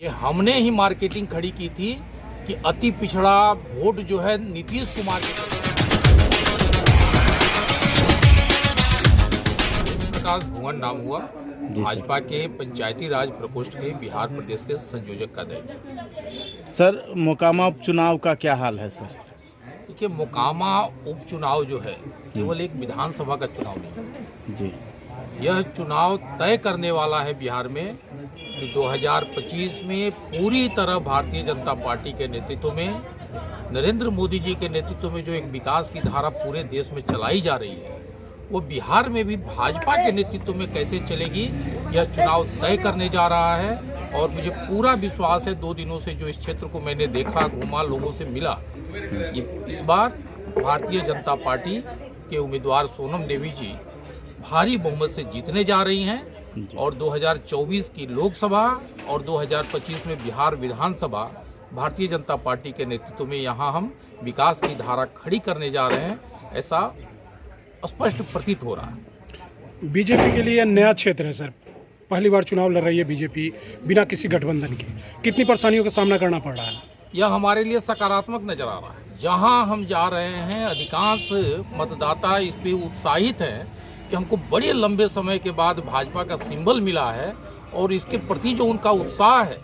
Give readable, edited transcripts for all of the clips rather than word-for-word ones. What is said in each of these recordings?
ये हमने ही मार्केटिंग खड़ी की थी कि अति पिछड़ा वोट जो है नीतीश कुमार के। प्रकाश भुवन नाम हुआ, भाजपा के पंचायती राज प्रकोष्ठ के बिहार प्रदेश के संयोजक का दायित्व। सर, मोकामा उपचुनाव का क्या हाल है सर? देखिए, मोकामा उपचुनाव जो है केवल एक विधानसभा का चुनाव नहीं है जी। यह चुनाव तय करने वाला है बिहार में कि 2025 में पूरी तरह भारतीय जनता पार्टी के नेतृत्व में, नरेंद्र मोदी जी के नेतृत्व में जो एक विकास की धारा पूरे देश में चलाई जा रही है, वो बिहार में भी भाजपा के नेतृत्व में कैसे चलेगी, यह चुनाव तय करने जा रहा है। और मुझे पूरा विश्वास है, 2 दिनों से जो इस क्षेत्र को मैंने देखा, घूमा, लोगों से मिला, इस बार भारतीय जनता पार्टी के उम्मीदवार सोनम देवी जी भारी बहुमत से जीतने जा रही हैं और 2024 की लोकसभा और 2025 में बिहार विधानसभा भारतीय जनता पार्टी के नेतृत्व में यहाँ हम विकास की धारा खड़ी करने जा रहे हैं, ऐसा स्पष्ट प्रतीत हो रहा है। बीजेपी के लिए नया क्षेत्र है सर, पहली बार चुनाव लड़ रही है बीजेपी बिना किसी गठबंधन के। कितनी परेशानियों का सामना करना पड़ रहा है? यह हमारे लिए सकारात्मक नजर आ रहा है। जहां हम जा रहे हैं, अधिकांश मतदाता इस पे उत्साहित हैं कि हमको बड़े लंबे समय के बाद भाजपा का सिंबल मिला है और इसके प्रति जो उनका उत्साह है,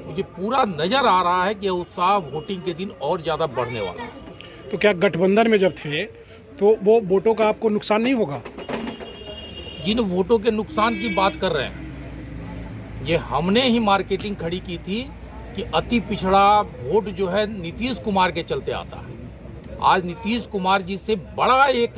मुझे पूरा नजर आ रहा है कि यह उत्साह वोटिंग के दिन और ज़्यादा बढ़ने वाला है। तो क्या गठबंधन में जब थे तो वो वोटों का आपको नुकसान नहीं होगा? जिन वोटों के नुकसान की बात कर रहे हैं, ये हमने ही मार्केटिंग खड़ी की थी कि अति पिछड़ा वोट जो है नीतीश कुमार के चलते आता है। आज नीतीश कुमार जी से बड़ा एक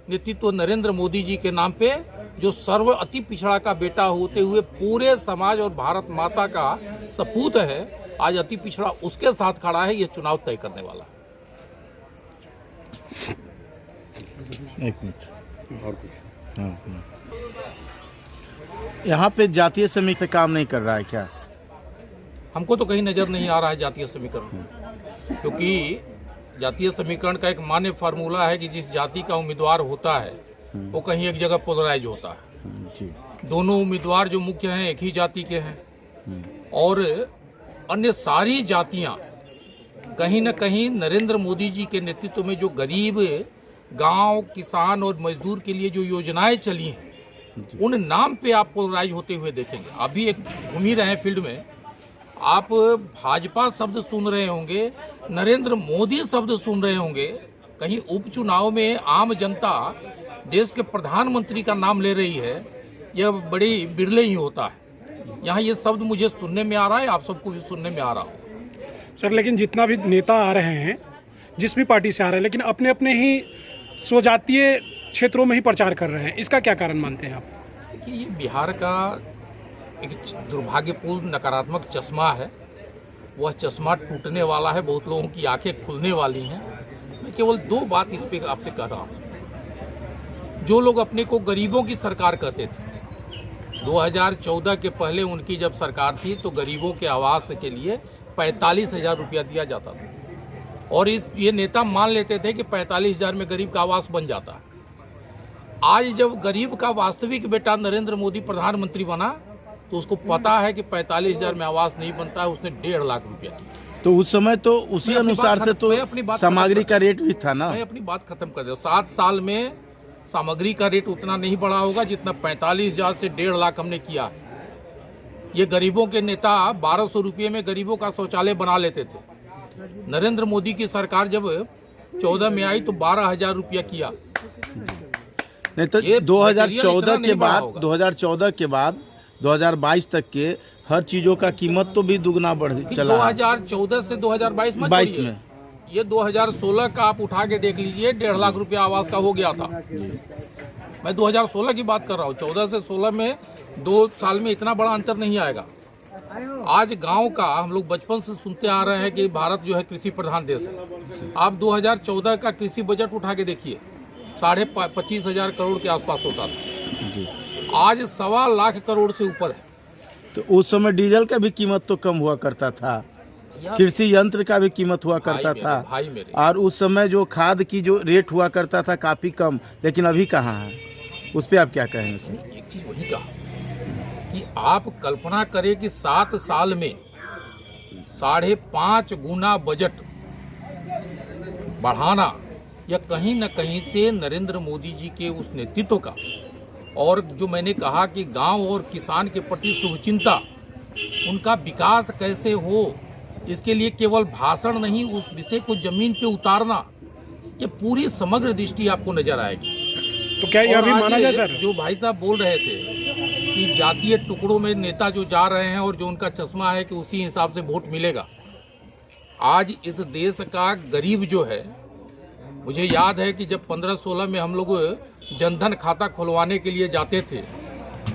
नेतृत्व नरेंद्र मोदी जी के नाम पे, जो सर्व अति पिछड़ा का बेटा होते हुए पूरे समाज और भारत माता का सपूत है, आज अति पिछड़ा उसके साथ खड़ा है। ये चुनाव तय करने वाला है। एक मिनट और कुछ। हाँ। यहाँ पे जातीय समीकरण से काम नहीं कर रहा है क्या? हमको तो कहीं नजर नहीं आ रहा है जातीय समीकरण, क्योंकि जातीय समीकरण का एक मान्य फार्मूला है कि जिस जाति का उम्मीदवार होता है वो कहीं एक जगह पोलराइज होता है। जी। दोनों उम्मीदवार जो मुख्य हैं एक ही जाति के हैं और अन्य सारी जातियां कहीं न कहीं नरेंद्र मोदी जी के नेतृत्व में जो गरीब गांव, किसान और मजदूर के लिए जो योजनाएं चली हैं, उन नाम पे आप पोलराइज होते हुए देखेंगे। अभी एक घूम ही रहे हैं फील्ड में, आप भाजपा शब्द सुन रहे होंगे, नरेंद्र मोदी शब्द सुन रहे होंगे, कहीं उपचुनाव में आम जनता देश के प्रधानमंत्री का नाम ले रही है, यह बड़ी बिरले ही होता है। यहाँ ये शब्द मुझे सुनने में आ रहा है, आप सबको भी सुनने में आ रहा हो। सर, लेकिन जितना भी नेता आ रहे हैं, जिस भी पार्टी से आ रहे हैं, लेकिन अपने अपने ही स्वजातीय क्षेत्रों में ही प्रचार कर रहे हैं, इसका क्या कारण मानते हैं आप? देखिए, ये बिहार का एक दुर्भाग्यपूर्ण नकारात्मक चश्मा है। वह चश्मा टूटने वाला है, बहुत लोगों की आंखें खुलने वाली हैं। मैं केवल 2 बात इस पे आपसे कह रहा हूँ। जो लोग अपने को गरीबों की सरकार कहते थे, 2014 के पहले उनकी जब सरकार थी तो गरीबों के आवास के लिए 45,000 रुपया दिया जाता था और ये नेता मान लेते थे कि 45,000 में गरीब का आवास बन जाता है। आज जब गरीब का वास्तविक बेटा नरेंद्र मोदी प्रधानमंत्री बना तो उसको पता है कि 45,000 में आवास नहीं बनता है, उसने 1.5 लाख रुपया दिया। तो उस समय तो उसी अनुसार से तो सामग्री का रेट भी था ना। मैं अपनी बात खत्म कर दूं। 7 साल में सामग्री का रेट उतना नहीं बढ़ा होगा जितना 45,000 से 1.5 लाख हमने किया। ये गरीबों के नेता 1200 रुपये में गरीबों का शौचालय बना लेते थे। नरेंद्र मोदी की सरकार जब 14 में आई तो 12,000 रुपया किया। नहीं तो 2014 के बाद 2022 तक के हर चीजों का कीमत तो भी दुगना बढ़ चला। 2014 से 2022 में ये 2016 का आप उठा के देख लीजिए, 1.5 लाख रुपया आवास का हो गया था। मैं 2016 की बात कर रहा हूँ। 14 से 16 में 2 साल में इतना बड़ा अंतर नहीं आएगा। आज गांव का हम लोग बचपन से सुनते आ रहे हैं कि भारत जो है कृषि प्रधान देश है। आप 2014 का कृषि बजट उठा के देखिए, 25,500 करोड़ के आसपास होता था। आज 1.25 लाख करोड़ से ऊपर है। तो उस समय डीजल का भी कीमत तो कम हुआ करता था, कृषि यंत्र का भी कीमत हुआ करता था, और उस समय जो खाद की जो रेट हुआ करता था काफ़ी कम, लेकिन अभी कहाँ है? उस पर आप क्या कहेंगे? एक चीज़ वही कहा कि आप कल्पना करें कि 7 साल में 5.5 गुना बजट बढ़ाना, यह कहीं न कहीं से नरेंद्र मोदी जी के उस नेतृत्व का, और जो मैंने कहा कि गांव और किसान के प्रति शुभचिंता, उनका विकास कैसे हो, इसके लिए केवल भाषण नहीं, उस विषय को जमीन पे उतारना, ये पूरी समग्र दृष्टि आपको नजर आएगी। तो क्या यह भी माना जाए सर, जो भाई साहब बोल रहे थे कि जातीय टुकड़ों में नेता जो जा रहे हैं और जो उनका चश्मा है कि उसी हिसाब से वोट मिलेगा, आज इस देश का गरीब जो है, मुझे याद है कि जब 15-16 में हम लोग जनधन खाता खुलवाने के लिए जाते थे,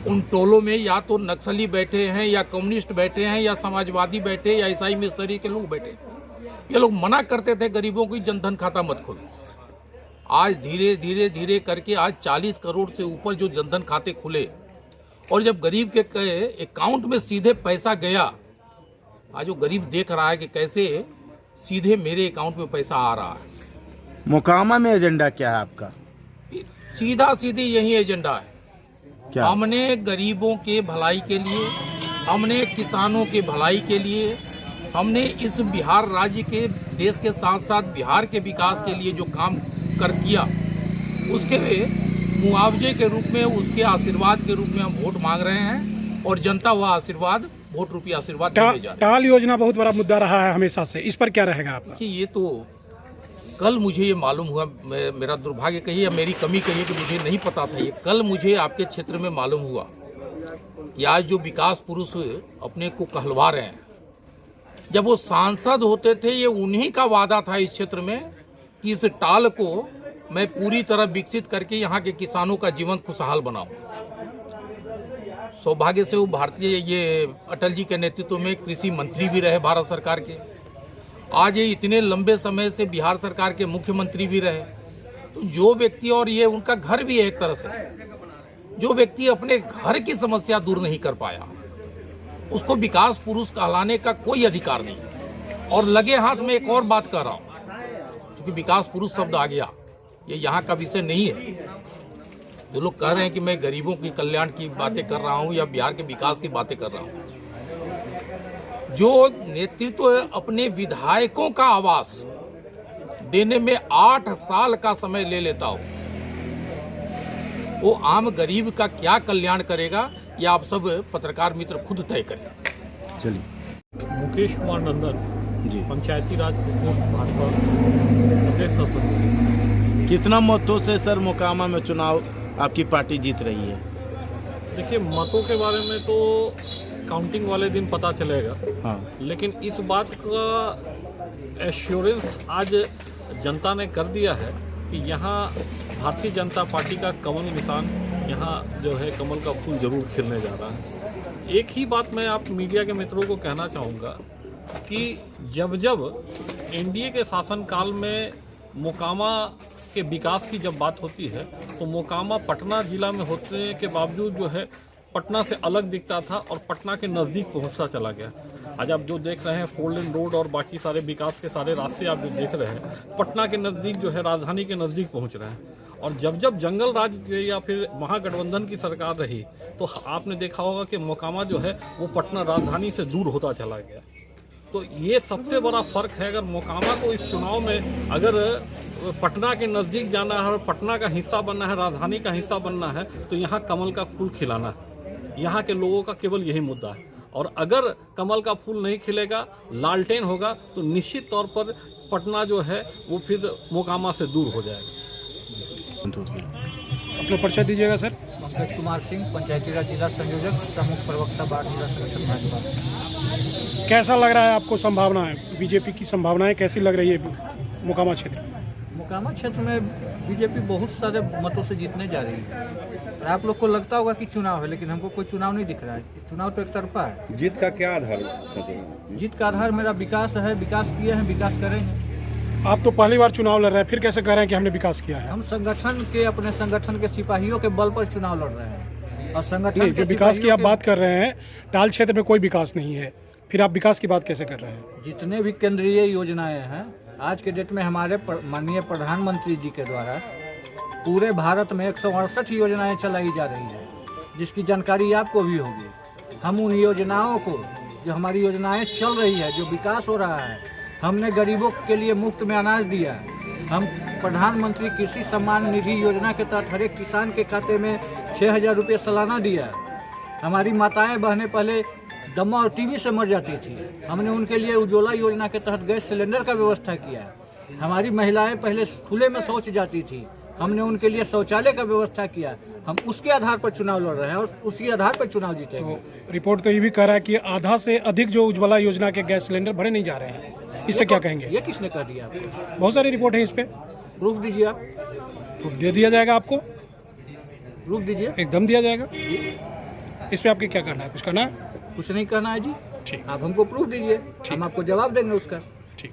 उन टोलों में या तो नक्सली बैठे हैं या कम्युनिस्ट बैठे हैं या समाजवादी बैठे या ईसाई मिस्त्री के लोग बैठे, ये लोग मना करते थे गरीबों की जनधन खाता मत खोलो। आज धीरे धीरे धीरे करके आज 40 करोड़ से ऊपर जो जनधन खाते खुले, और जब गरीब के अकाउंट में सीधे पैसा गया, आज वो गरीब देख रहा है कि कैसे सीधे मेरे अकाउंट में पैसा आ रहा है। मोकामा में एजेंडा क्या है आपका? सीधा सीधी यही एजेंडा है। क्या? हमने गरीबों के भलाई के लिए, हमने किसानों के भलाई के लिए, हमने इस बिहार राज्य के, देश के साथ साथ बिहार के विकास के लिए जो काम कर किया, उसके मुआवजे के रूप में, उसके आशीर्वाद के रूप में हम वोट मांग रहे हैं, और जनता वह आशीर्वाद, वोट रूपी आशीर्वाद देने जा रही है। टाल योजना बहुत बड़ा मुद्दा रहा है हमेशा से, इस पर क्या रहेगा आपका? कि ये तो कल मुझे ये मालूम हुआ, मेरा दुर्भाग्य कहिए या मेरी कमी कहिए कि मुझे नहीं पता था ये, कल मुझे आपके क्षेत्र में मालूम हुआ कि आज जो विकास पुरुष अपने को कहलवा रहे हैं, जब वो सांसद होते थे, ये उन्हीं का वादा था इस क्षेत्र में कि इस टाल को मैं पूरी तरह विकसित करके यहाँ के किसानों का जीवन खुशहाल बनाऊं। सौभाग्य से वो भारतीय, ये अटल जी के नेतृत्व में कृषि मंत्री भी रहे भारत सरकार के, आज ये इतने लंबे समय से बिहार सरकार के मुख्यमंत्री भी रहे। तो जो व्यक्ति, और ये उनका घर भी है एक तरह से, जो व्यक्ति अपने घर की समस्या दूर नहीं कर पाया, उसको विकास पुरुष कहलाने का कोई अधिकार नहीं। और लगे हाथ में एक और बात कह रहा हूँ, क्योंकि विकास पुरुष शब्द आ गया, ये यहाँ का विषय नहीं है। जो लोग कह रहे हैं कि मैं गरीबों की कल्याण की बातें कर रहा हूँ या बिहार के विकास की बातें कर रहा हूँ, जो नेतृत्व अपने विधायकों का आवास देने में 8 साल का समय ले लेता हो, वो आम गरीब का क्या कल्याण करेगा, या आप सब पत्रकार मित्र खुद तय करें। चलिए। मुकेश कुमार नंदन जी, पंचायती राज भाजपा प्रदेश सदस्य। कितना मतों से सर मोकामा में चुनाव आपकी पार्टी जीत रही है? देखिए, मतों के बारे में तो काउंटिंग वाले दिन पता चलेगा, हाँ, लेकिन इस बात का एश्योरेंस आज जनता ने कर दिया है कि यहाँ भारतीय जनता पार्टी का कमल निशान, यहाँ जो है कमल का फूल जरूर खिलने जा रहा है। एक ही बात मैं आप मीडिया के मित्रों को कहना चाहूँगा कि जब जब एनडीए के शासनकाल में मोकामा के विकास की जब बात होती है, तो मोकामा पटना जिला में होने के बावजूद जो है पटना से अलग दिखता था और पटना के नज़दीक पहुंचता चला गया। आज आप जो देख रहे हैं 4 लेन रोड और बाकी सारे विकास के सारे रास्ते आप जो देख रहे हैं, पटना के नज़दीक जो है राजधानी के नज़दीक पहुंच रहे हैं। और जब जब जंगल राज या फिर महागठबंधन की सरकार रही, तो आपने देखा होगा कि मोकामा जो है वो पटना राजधानी से दूर होता चला गया। तो ये सबसे बड़ा फ़र्क है। अगर मोकामा को इस चुनाव में अगर पटना के नज़दीक जाना है और पटना का हिस्सा बनना है, राजधानी का हिस्सा बनना है, तो यहाँ कमल का फूल खिलाना है। यहाँ के लोगों का केवल यही मुद्दा है। और अगर कमल का फूल नहीं खिलेगा, लालटेन होगा, तो निश्चित तौर पर पटना जो है वो फिर मोकामा से दूर हो जाएगा। अपना परिचय दीजिएगा सर। पंकज कुमार सिंह, पंचायती राज जिला संयोजक, प्रमुख प्रवक्ता बाढ़ जिला संगठन भाजपा। कैसा लग रहा है आपको संभावनाएं, बीजेपी की संभावनाएं कैसी लग रही है मोकामा क्षेत्र? मोकामा क्षेत्र में बीजेपी बहुत सारे मतों से जीतने जा रही है। और आप लोग को लगता होगा कि चुनाव है, लेकिन हमको कोई चुनाव नहीं दिख रहा है। चुनाव तो एक तरफा है। जीत का क्या आधार? जीत का आधार मेरा विकास है, विकास किए हैं, विकास करेंगे। आप तो पहली बार चुनाव लड़ रहे हैं, फिर कैसे कह रहे हैं कि हमने विकास किया है? हम संगठन के, अपने संगठन के सिपाहियों के बल पर चुनाव लड़ रहे हैं। और संगठन जो विकास की आप बात कर रहे हैं, टाल क्षेत्र में कोई विकास नहीं है, फिर आप विकास की बात कैसे कर रहे हैं? जितने भी केंद्रीय योजनाएं हैं, आज के डेट में हमारे माननीय प्रधानमंत्री जी के द्वारा पूरे भारत में 168 योजनाएं चलाई जा रही है, जिसकी जानकारी आपको भी होगी। हम उन योजनाओं को जो हमारी योजनाएं चल रही है, जो विकास हो रहा है। हमने गरीबों के लिए मुफ्त में अनाज दिया। हम प्रधानमंत्री कृषि सम्मान निधि योजना के तहत हर एक किसान के खाते में 6,000 रुपये सालाना दिया। हमारी माताएं बहनें पहले दमा और टीबी से मर जाती थी, हमने उनके लिए उज्ज्वला योजना के तहत गैस सिलेंडर का व्यवस्था किया। हमारी महिलाएं पहले खुले में शौच जाती थी, हमने उनके लिए शौचालय का व्यवस्था किया। हम उसके आधार पर चुनाव लड़ रहे हैं और उसी आधार पर चुनाव जीतेंगे। तो रिपोर्ट तो ये भी कह रहा है कि आधा से अधिक जो उज्ज्वला योजना के गैस सिलेंडर भरे नहीं जा रहे हैं, इस पे क्या कहेंगे? ये किसने कह दिया आपको? बहुत सारी रिपोर्ट है इस पे, प्रूफ दीजिए आप। प्रूफ दे दिया जाएगा आपको, प्रूफ दीजिए। एकदम दिया जाएगा। इस पे आपके क्या करना है? कुछ करना है? कुछ नहीं कहना है जी, ठीक, आप हमको प्रूफ दीजिए, हम आपको जवाब देंगे उसका। ठीक।